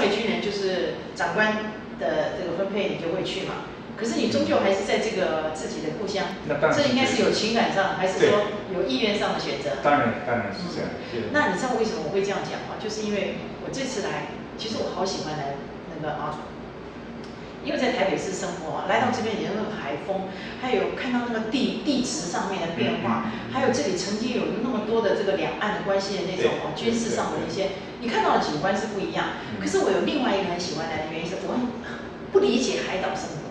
为军人就是长官的这个分配，你就会去嘛。可是你终究还是在这个自己的故乡，这应该是有情感上，还是说有意愿上的选择？当然是这样。那你知道为什么我会这样讲吗？就是因为我这次来，其实我好喜欢来那个马祖。因为在台北市生活啊，来到这边也有那个海风，还有看到那个地质上面的变化，还有这里曾经有那么多的这个两岸的关系的那种军事上的一些，你看到的景观是不一样。可是我有另外一个很喜欢来的原因是，我不理解海岛生活。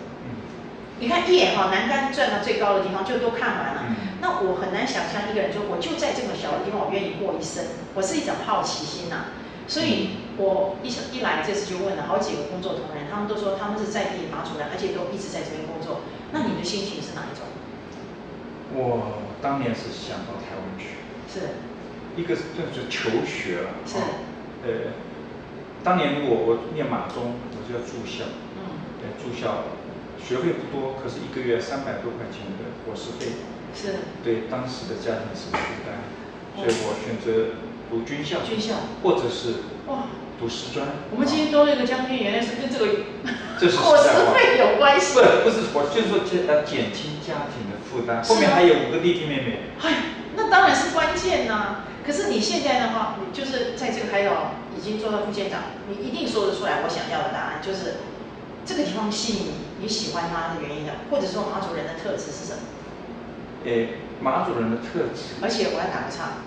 你看一眼哈，南竿转到最高的地方就都看完了，那我很难想象一个人说，我就在这么小的地方，我愿意过一生，我是一种好奇心呐。所以我一来这次就问了好几个工作同仁，他们都说他们是在地马祖人，而且都一直在这边工作。那你的心情是哪一种？我当年是想到台湾去，是，一个就是求学了，是，当年如果我念马中，我就要住校，住校学费不多，可是一个月300多块钱的伙食费，是，对当时的家庭是负担，所以我选择读军校，或者是读师专。我们今天多了一个将军，原来是跟这个伙食费有关系。不是，我就是说减轻家庭的负担。后面还有5个弟弟妹妹。哎，那当然是关键呐。可是你现在的话，你就是在这个海岛已经做到副县长，你一定说得出来我想要的答案，就是这个地方吸引你喜欢它的原因的，或者说马祖人的特质是什么？马祖人的特质。而且我要打个岔，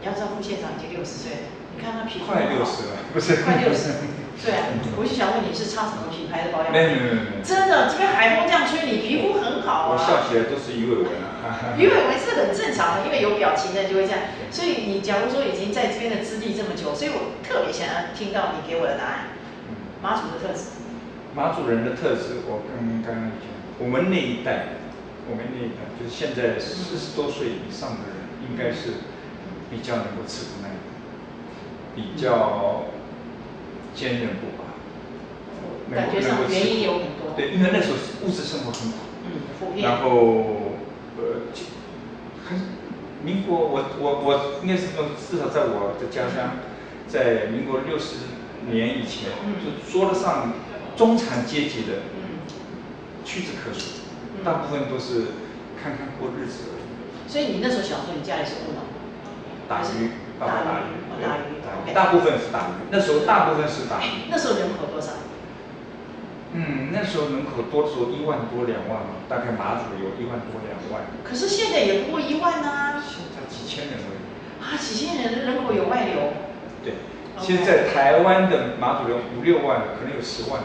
你要知道副县长已经60岁了，你看他皮肤快60了，不是快60。对啊，我就想问你是擦什么品牌的保养品？没有。真的，这边海风这样吹，你皮肤很好啊。我笑起来都是鱼尾纹啊。鱼尾纹是很正常的，因为有表情的就会这样。所以你假如说已经在这边的资历这么久，所以我特别想要听到你给我的答案。马祖的特质。马祖人的特质，我刚刚讲，我们那一代就是现在40多岁以上的人，应该是比较能够吃苦耐劳，比较坚韧不拔。感觉上原因有很多。对，因为那时候物质生活很苦。普遍。然后民国我应该是说，至少在我的家乡，在民国60年以前，就说得上中产阶级的，屈指可数，大部分都是看过日子而已。所以你那时候小时候，你家里是务农？打鱼，爸爸打鱼，大部分是打鱼。那时候大部分是打鱼。那时候人口多少？那时候人口多的时候1万多2万嘛，大概马祖有1万多2万。可是现在也不过1万啊。现在几千人而已。几千人，人口有外流。对，现在台湾的马祖人5、6万，可能有10万。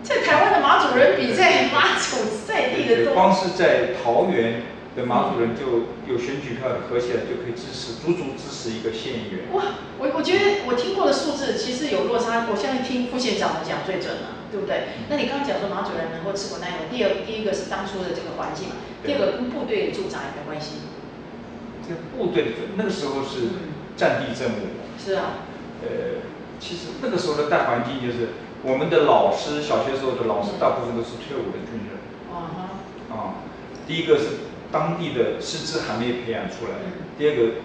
在台湾的马祖人比在马祖在地的多。光是在桃园的马祖人就有选举票的，合起来就可以足足支持一个县议员。哇，我觉得我听过的数字其实有落差，我相信听副县长的讲最准了，对不对？那你刚刚讲说马祖人能够吃苦耐劳，第一个是当初的这个环境嘛，第二个跟部队的驻扎有没有关系？这部队的那个时候是战地政务。是啊。其实那个时候的大环境就是，我们的老师，小学时候的老师大部分都是退伍的军人。第一个是当地的师资还没有培养出来，第二个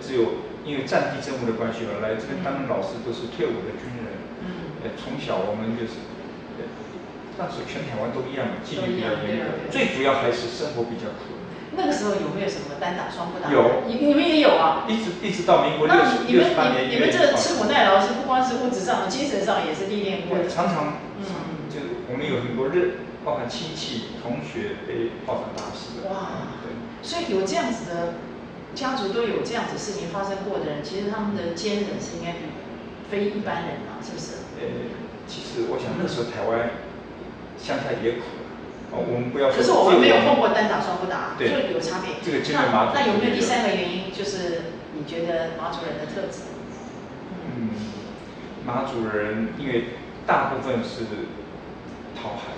只有因为战地政务的关系而来这边当老师都是退伍的军人。从小我们就是，那时候全台湾都一样嘛，纪律比较严格，最主要还是生活比较苦。那个时候有没有什么单打双不打？有，你们也有啊。一直到民国68年。你们这吃苦耐劳是不光是物质上的，精神上也是历练过的。常常，就我们有很多包含亲戚、同学被炮弹打死的。哇，所以有这样子的家族都有这样子事情发生过的人，其实他们的坚韧是应该比非一般人嘛，是不是？其实我想那时候台湾乡下也苦。我们不要说。可是我们没有碰过单打双不打，就有差别。这个经过马祖。那有没有第3个原因，就是你觉得马祖人的特质？马祖人因为大部分是讨海，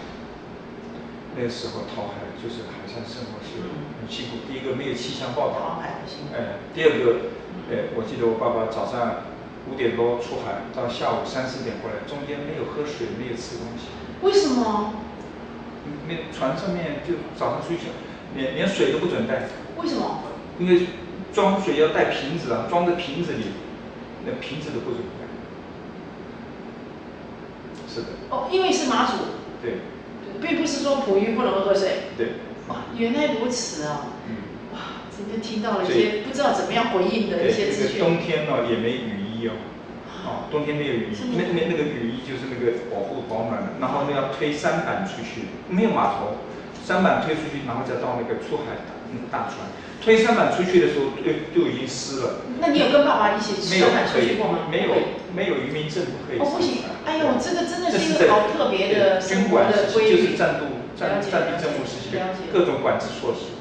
那个时候讨海就是海上生活是很辛苦。第一个没有气象报道。讨海很辛苦。第二个，我记得我爸爸早上5点多出海，到下午3、4点回来，中间没有喝水，没有吃东西。为什么？船上面就早上睡觉，连水都不准带。为什么？因为装水要带瓶子啊，装在瓶子里，那瓶子都不准带。是的。哦，因为是马祖。对。并不是说普鱼不能喝水。对。哇，原来如此啊！哇，今天听到了一所以些不知道怎么样回应的一些资讯。冬天呢也没雨衣哦，冬天没有雨衣，那个雨衣就是那个保暖的，然后呢要推舢板出去，没有码头，舢板推出去，然后再到那个出海大船，推舢板出去的时候就已经湿了。那你有跟爸爸一起舢板出去过吗？没有渔民证不可以。哦，不行！哎呦，这个真的是一个好特别的军管的规律，就是战地政务时期各种管制措施。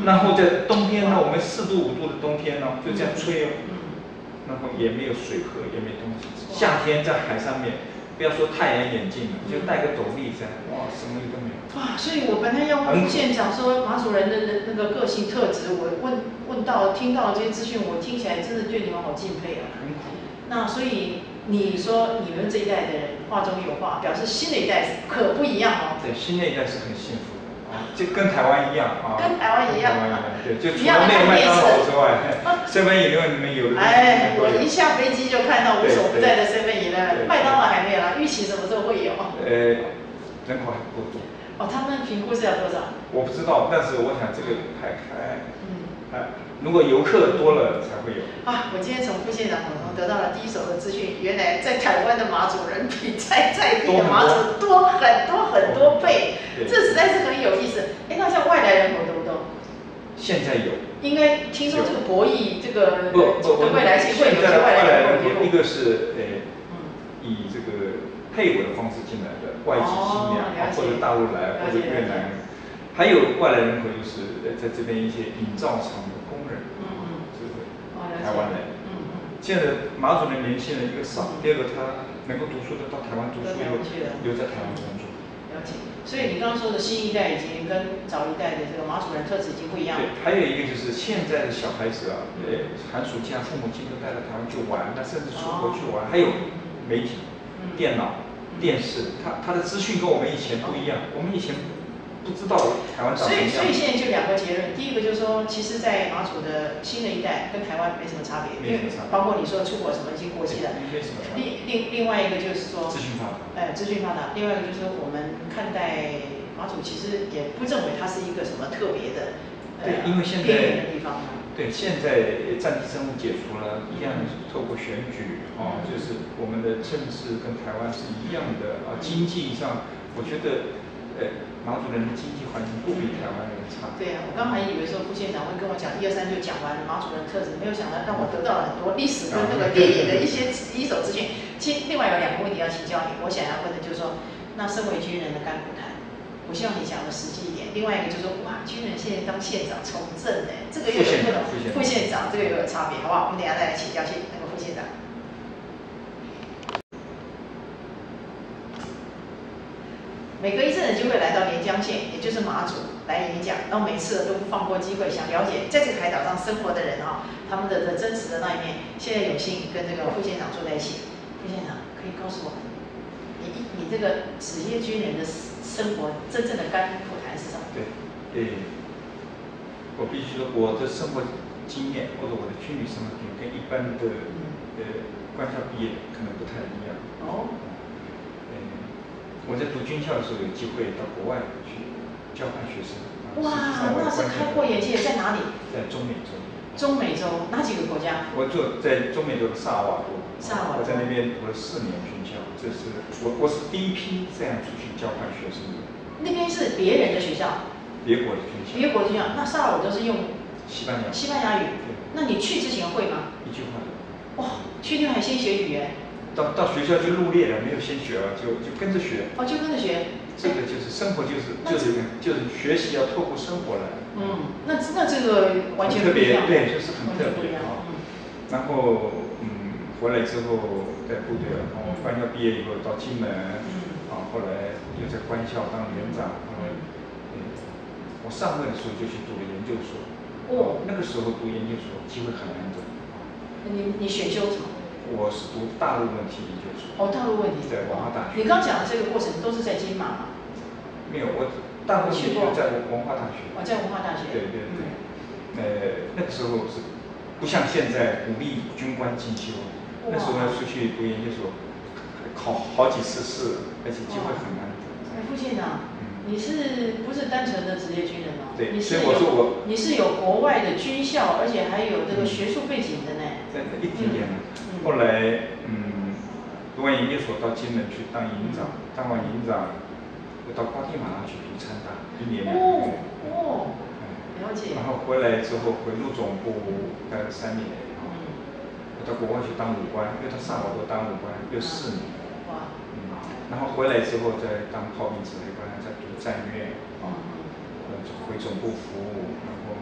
然后在冬天呢，我们4度5度的冬天呢，就这样吹哦。然后也没有水喝，也没东西吃。夏天在海上面，不要说太阳眼镜了，就戴个斗笠噻，哇，什么都没有。哇，所以我本来要问县长说马祖人的那个个性特质，我听到这些资讯，我听起来真的对你们好敬佩啊。很苦。那所以你说你们这一代的人话中有话，表示新的一代可不一样哦。对，新的一代是很幸福的啊，就跟台湾一样啊。跟台湾一样。对，就除了那个麦当劳之外，7-11里面有的。哎，我一下飞机就看到无所不在的7-11，麦当劳还没有啦，预期什么时候会有？人口还不够多。哦，他们评估是要多少？我不知道，但是我想这个如果游客多了才会有。啊，我今天从副县长口中得到了第一手的资讯，原来在台湾的马祖人比在地的马祖多很多倍，这实在是很有意思。哎，那像外来人口多不多？现在有。应该听说这个博弈这个未来性会有些外来人口。一个是以这个配偶的方式进来的外籍新娘，或者大陆来或者越南人，还有外来人口就是在这边一些营造厂的工人，这个台湾人。现在马祖的年轻人一个少，第二个他能够读书的到台湾读书，留在台湾工作。了解。所以你刚刚说的新一代已经跟早一代的这个马祖人特质已经不一样了。对，还有一个就是现在的小孩子啊，寒暑假父母亲都带到台湾去玩，那甚至出国去玩，还有媒体、电脑、电视，他的资讯跟我们以前不一样，我们以前不知道台湾长什么样。所以现在就2个结论，第一个就是说，其实，在马祖的新的一代跟台湾没什么差别，因为包括你说出国什么已经过期了。另外一个就是说，资讯发达。资讯发达。另外一个就是说，我们看待马祖其实也不认为它是一个什么特别的因为现在边缘的地方。对，现在战地政务解除了，一样透过选举就是我们的政治跟台湾是一样的经济上，我觉得马祖人的经济环境不比台湾人差。对啊，我刚还以为说副县长会跟我讲1、2、3就讲完马祖人特质，没有想到让我得到了很多历史跟那个电影的一些第一手资讯。其实另外有2个问题要请教你，我想要问的就是说，那身为军人的甘苦谈，我希望你讲的实际一点。另外一个就是说，哇，军人现在当县长从政呢，这个又有不同。副县长这个又有差别，好不好？我们等一下再来请教那个副县长。每隔一阵子就会来到连江县，也就是马祖来演讲，然后每次都不放过机会，想了解在这个海岛上生活的人他们的真实的那一面。现在有幸跟这个副县长坐在一起，副县长可以告诉我们，你这个职业军人的生活真正的甘苦谈是什么？对，我必须说，我的生活经验或者我的军旅生活经验跟一般的官校毕业可能不太一样。我在读军校的时候有机会到国外去交换学生。哇，那是开阔眼界，在哪里？在中美洲。中美洲哪几个国家？我就在中美洲的萨尔瓦多。我在那边读了4年军校，这是我是第一批这样出去交换学生的。那边是别人的学校。别国的军校。别国的军校，那萨尔瓦多是用西班牙语。那你去之前会吗？一句话都。哇，去那边还先学语言。到学校就入列了，没有先学了，就跟着学。就跟着学。这个就是生活，就是学习要透过生活来。那这个完全特别，对，就是很特别然后回来之后在部队了，然后官校毕业以后到金门，后来又在官校当连长，后来我上位的时候就去读了研究所。那个时候读研究所机会很难得。你选修什么？我是读大陆问题研究所。大陆问题。在文化大学。你刚讲的这个过程都是在金马吗？没有，我大陆问题就在文化大学。在文化大学。对。那个时候是不像现在鼓励军官进修，那时候要出去读研究所，考好几次试，而且机会很难得。副县长，你是不是单纯的职业军人哦？对，所以我说你是有国外的军校，而且还有这个学术背景的呢。对，一点点的。后来读完研究所到金门去当营长，当完营长，又到瓜地马拉去读参大，1年2个月。了解。然后回来之后回陆总部待了3年，又到国外去当武官，又到萨瓦多当武官，又4年。哇。然后回来之后再当炮兵指挥官，再读战院，回总部服务，然后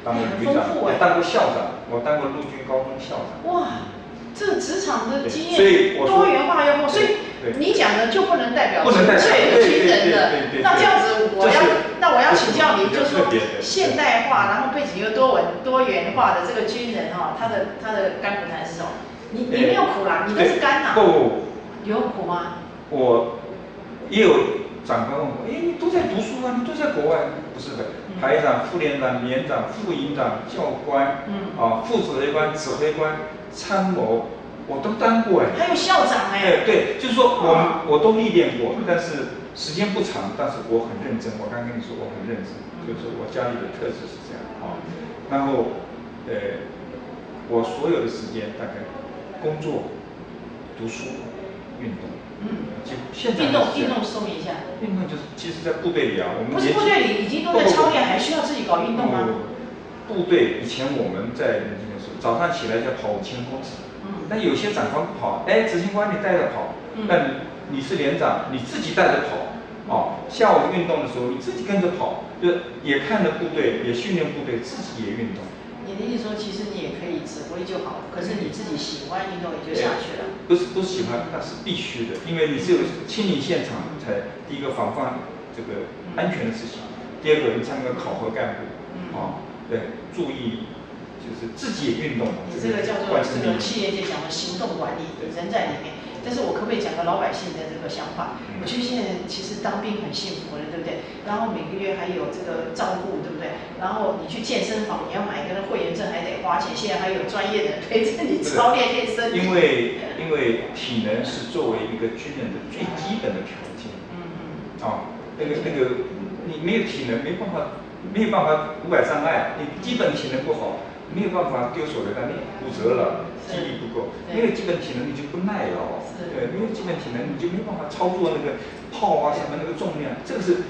当过旅长，也当过校长，我当过陆军高中校长。哇，这个职场的经验多元化又丰富，所以你讲的就不能代表纯粹的军人的。那这样子，我要请教你，就是说现代化，然后背景又多元化的这个军人哈，他的甘苦谈是什么？你没有苦啦，你都是甘呐。不，有苦吗？我也有长官问我，你都在读书啊，你都在国外？不是的，排长、副连长、连长、副营长、教官，副指挥官、指挥官、参谋，我都当过哎。还有校长哎。对，就是说我都历练过，但是时间不长，但是我很认真。我刚跟你说我很认真，就是我家里的特质是这样啊。然后我所有的时间大概工作、读书、运动。现在运动说明一下。运动就是其实，在部队里啊，我们不是部队里已经都在操练，还需要自己搞运动吗？部队以前我们在年轻的时候，早上起来就要跑5000公尺。但有些长官不跑，执行官你带着跑，但你是连长，你自己带着跑。下午运动的时候，你自己跟着跑，就也看着部队，也训练部队，自己也运动。你的意思说，其实你也可以指挥就好了，可是你自己喜欢运动，你就下去了。不是喜欢，那是必须的，因为你只有亲临现场，才第一个防范这个安全的事情，第二个你才能够考核干部，对，注意就是自己也运动。你这个叫做这个企业界讲的行动管理，人在里面。但是我可不可以讲个老百姓的这个想法？我觉得现在其实当兵很幸福了，对不对？然后每个月还有这个照顾，对不对？然后你去健身房，你要买个会员证还得花钱，现在还有专业的人陪着你操练练身体。因为体能是作为一个军人的最基本的条件。那个你没有体能，没有办法500障碍，你基本体能不好，没有办法丢手榴弹，你骨折了，肌力不够，没有基本体能你就不耐劳。对，没有基本体能，你就没办法操作那个炮啊什么那个重量。这个是，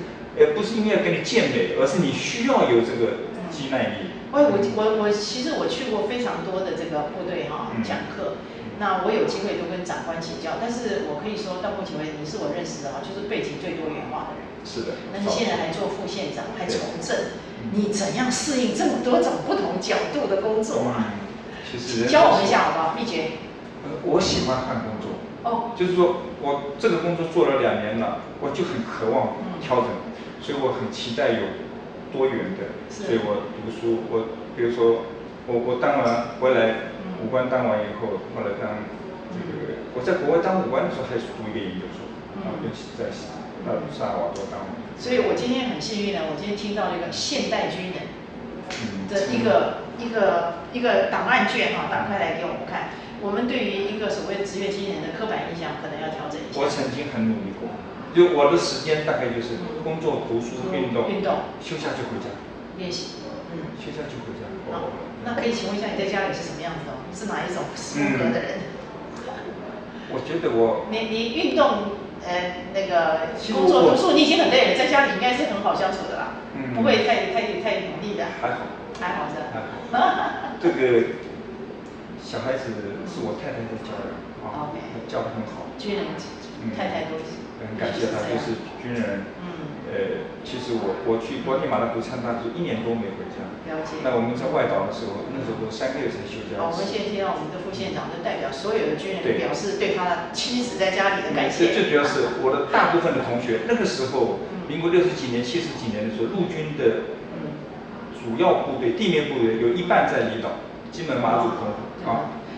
不是因为要给你健美，而是你需要有这个肌耐力。我其实我去过非常多的这个部队讲课，那我有机会都跟长官请教，但是我可以说到目前为止，你是我认识的就是背景最多元化的人。是的。那你现在还做副县长，还从政，你怎样适应这么多种不同角度的工作啊？其实教我们一下好不好？秘诀。我喜欢换工作。就是说我这个工作做了2年了，我就很渴望调整，所以我很期待有多元的。所以我读书，比如说我当完回来，武官当完以后，后来当我在国外当武官的时候还是读一个研究所，然后就在萨尔瓦多当。所以我今天很幸运呢，我今天听到一个现代军人的一个档案卷打开来给我们看。我们对于一个所谓的职业军人的刻板印象，可能要调整一下。我曾经很努力过，就我的时间大概就是工作、读书、运动，休假就回家练习。休假就回家。那可以请问一下，你在家里是什么样子的？是哪一种风格的人？我觉得你运动那个工作读书，你已经很累了，在家里应该是很好相处的啦，不会太努力的。还好是吧？还好。这个。小孩子是我太太在教的教得很好。军人太太都很感谢他，就是军人。其实我去瓜地马拉读参大，就1年多没回家。了解。那我们在外岛的时候，那时候都3个月才休假。我们现在听到我们的副县长，就代表所有的军人表示对他的妻子在家里的感谢。最主要是我的大部分的同学，那个时候民国60几年、70几年的时候，陆军的主要部队、地面部队有一半在离岛。金门、马祖、澎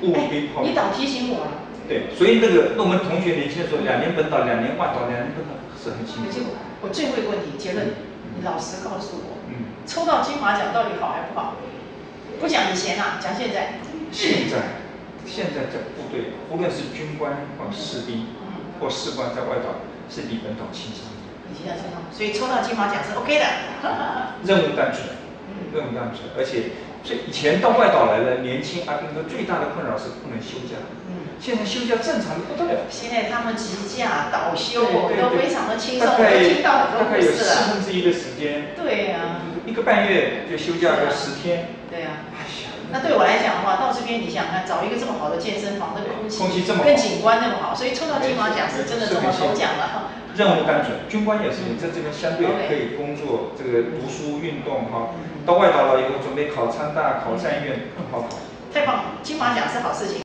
湖步兵炮。你倒提醒我了。对，所以那我们同学年轻的时候，2年本岛，2年外岛，2年本岛是很辛苦。我最后一个问题，结论，你老实告诉我，抽到金马奖到底好还不好？不讲以前啦，讲现在。现在在部队，无论是军官或士兵，或士官在外岛是比本岛轻松。所以抽到金马奖是 OK 的。任务单纯，任务单纯，而且以前到外岛来的年轻阿兵哥最大的困扰是不能休假。现在休假正常的不得了。现在他们急假、倒休都非常的轻松，大我听到很多故事了。大概有1/4的时间。对呀。1个半月就休假个10天。对呀。那对我来讲的话，到这边你想想看，找一个这么好的健身房，那个空气这么好，跟景观那么好，所以抽到金马奖是真的中了头奖了。任务单纯，军官也是，你在这边相对可以工作，这个读书、运动哈。到外岛了以后，准备考参大、考战院更好考。太棒了，金马奖是好事情。